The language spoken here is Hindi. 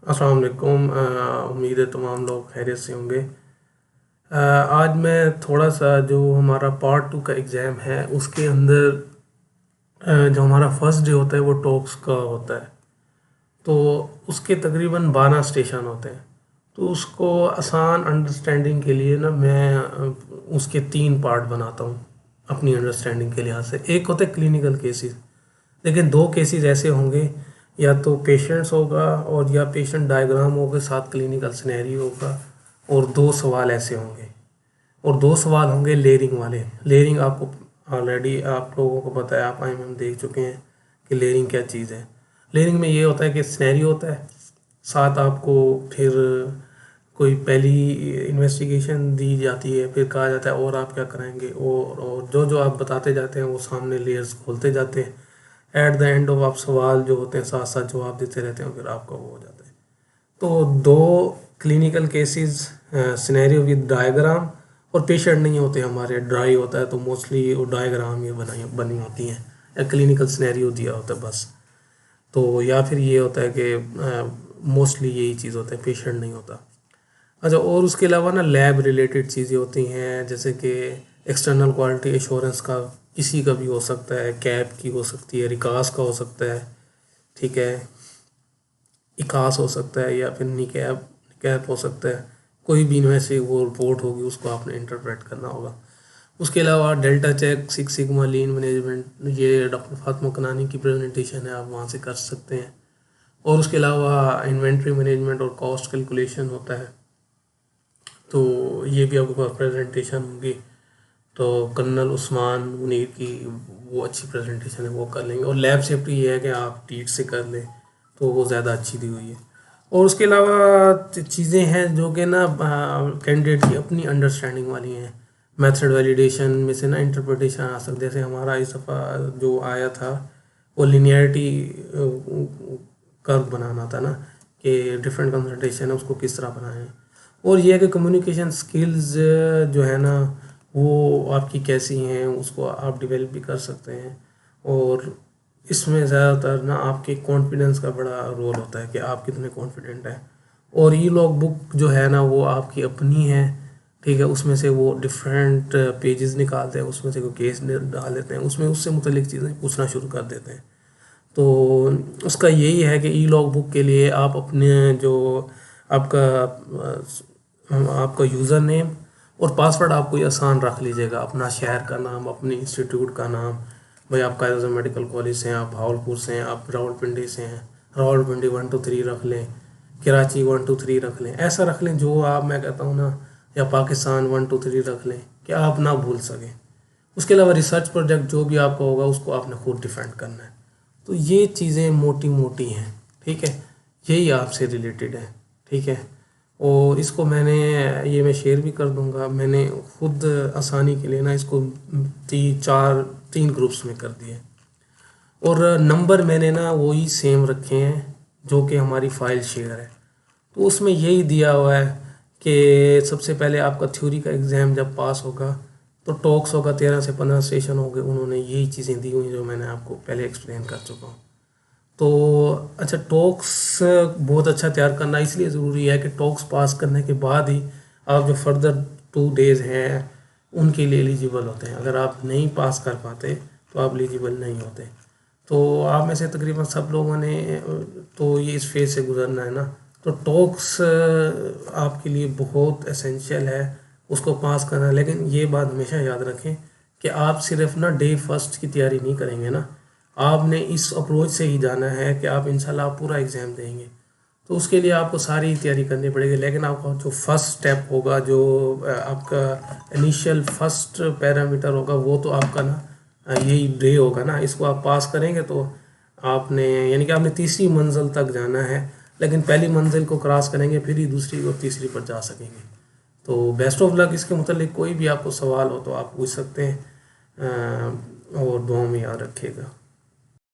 अस्सलाम वालेकुम। उम्मीद है तमाम लोग खैरियत से होंगे। आज मैं थोड़ा सा जो हमारा पार्ट 2 का एग्ज़ाम है उसके अंदर जो हमारा फर्स्ट डे होता है वो टॉक्स का होता है। तो उसके तकरीबन 12 स्टेशन होते हैं। तो उसको आसान अंडरस्टैंडिंग के लिए ना मैं उसके 3 पार्ट बनाता हूँ अपनी अंडरस्टैंडिंग के लिहाज से। एक होते हैं क्लिनिकल केसेस, लेकिन 2 केसेस ऐसे होंगे, या तो पेशेंट्स होगा और या पेशेंट डायग्राम होगा, साथ क्लिनिकल सिनेरियो होगा, और 2 सवाल ऐसे होंगे। और 2 सवाल होंगे लेयरिंग वाले। लेयरिंग आपको ऑलरेडी आप लोगों को पता है, आप आईएमएम देख चुके हैं कि लेयरिंग क्या चीज़ है। लेयरिंग में ये होता है कि सिनेरियो होता है, साथ आपको फिर कोई पहली इन्वेस्टिगेशन दी जाती है, फिर कहा जाता है और आप क्या कराएंगे, और जो जो आप बताते जाते हैं वो सामने लेयर्स खोलते जाते हैं। एट द एंड ऑफ आप सवाल जो होते हैं साथ साथ जवाब देते रहते हैं, फिर आपका वो हो जाता है। तो 2 clinical cases, scenario with diagram, और पेशेंट नहीं होते हमारे, ड्राई होता है तो मोस्टली वो डायग्राम ये बनी होती हैं, या क्लिनिकल सिनेरियो दिया होता है बस। तो या फिर ये होता है कि मोस्टली यही चीज़ होता है, पेशेंट नहीं होता। अच्छा, और उसके अलावा ना लैब रिलेटेड चीज़ें होती हैं, जैसे कि एक्सटर्नल क्वालिटी एश्योरेंस का किसी का भी हो सकता है, कैप की हो सकती है, रिकास का हो सकता है, ठीक है, इकास हो सकता है, या फिर निकैप निकैप हो सकता है। कोई भी इनमें से वो रिपोर्ट होगी उसको आपने इंटरप्रेट करना होगा। उसके अलावा delta check, six sigma, lean management, ये डॉक्टर फातिमा कनानी की प्रेजेंटेशन है, आप वहाँ से कर सकते हैं। और उसके अलावा इन्वेंट्री मैनेजमेंट और कॉस्ट कैलकुलेशन होता है, तो ये भी आपके पास प्रेजेंटेशन होगी। तो कर्नल उस्मान मुनीर की वो अच्छी प्रेजेंटेशन है, वो कर लेंगे। और लैब सेफ्टी ये है कि आप टीट से कर लें, तो वो ज़्यादा अच्छी दी हुई है। और उसके अलावा चीज़ें हैं जो कि ना कैंडिडेट की अपनी अंडरस्टैंडिंग वाली हैं। मेथड वैलिडेशन में से ना इंटरप्रिटेशन आ सकती है, जैसे हमारा इस दफ़ा जो आया था वो लिनियरिटी कर्व बनाना था ना, कि डिफरेंट कंसंट्रेशन है उसको किस तरह बनाएं। और ये है कि कम्युनिकेशन स्किल्स जो है ना वो आपकी कैसी हैं, उसको आप डेवलप भी कर सकते हैं। और इसमें ज़्यादातर ना आपके कॉन्फिडेंस का बड़ा रोल होता है कि आप कितने कॉन्फिडेंट हैं। और ई लॉग बुक जो है ना वो आपकी अपनी है, ठीक है। उसमें से वो डिफरेंट पेजेस निकालते हैं, उसमें से कोई केस डाल देते हैं, उसमें उससे मुतलिक चीज़ें पूछना शुरू कर देते हैं। तो उसका यही है कि ई लॉग बुक के लिए आप अपने जो आपका आपका यूज़र नेम और पासवर्ड आप कोई आसान रख लीजिएगा, अपना शहर का नाम, अपने इंस्टीट्यूट का नाम। भाई आप कायद मेडिकल कॉलेज से हैं, आप भावलपुर से हैं, आप रावलपिंडी से हैं, रावलपिंडी 1 2 3 रख लें, कराची 1 2 3 रख लें, ऐसा रख लें जो आप, मैं कहता हूँ ना, या पाकिस्तान 1 2 3 रख लें कि आप ना भूल सकें। उसके अलावा रिसर्च प्रोजेक्ट जो भी आपका होगा उसको आपने खुद डिफाइन करना है। तो ये चीज़ें मोटी मोटी हैं, ठीक है, यही आपसे रिलेटेड है, ठीक है। और इसको मैंने, ये मैं शेयर भी कर दूंगा, मैंने खुद आसानी के लिए ना इसको 3 ग्रुप्स में कर दिए। और नंबर मैंने ना वही सेम रखे हैं जो कि हमारी फाइल शेयर है। तो उसमें यही दिया हुआ है कि सबसे पहले आपका थ्योरी का एग्ज़ाम जब पास होगा तो टॉक्स होगा, 13 से 15 सेशन हो गए, उन्होंने यही चीज़ें दी हुई जो मैंने आपको पहले एक्सप्लेन कर चुका हूँ। तो अच्छा, टॉक्स बहुत अच्छा तैयार करना इसलिए ज़रूरी है कि टॉक्स पास करने के बाद ही आप जो फर्दर 2 डेज़ हैं उनके लिए एलिजिबल होते हैं। अगर आप नहीं पास कर पाते तो आप एलिजिबल नहीं होते। तो आप में से तकरीबन सब लोगों ने तो ये इस फेज़ से गुजरना है ना। तो टॉक्स आपके लिए बहुत एसेंशियल है, उसको पास करना है। लेकिन ये बात हमेशा याद रखें कि आप सिर्फ ना डे फर्स्ट की तैयारी नहीं करेंगे ना, आपने इस अप्रोच से ही जाना है कि आप इंशाल्लाह पूरा एग्ज़ाम देंगे। तो उसके लिए आपको सारी तैयारी करनी पड़ेगी। लेकिन आपका जो फर्स्ट स्टेप होगा, जो आपका इनिशियल फर्स्ट पैरामीटर होगा, वो तो आपका ना यही डे होगा ना। इसको आप पास करेंगे तो आपने, यानी कि आपने तीसरी मंजिल तक जाना है। लेकिन पहली मंजिल को क्रॉस करेंगे फिर ही दूसरी और तीसरी पर जा सकेंगे। तो बेस्ट ऑफ लक। इसके मतलब कोई भी आपको सवाल हो तो आप पूछ सकते हैं, और दुआ में याद रखिएगा।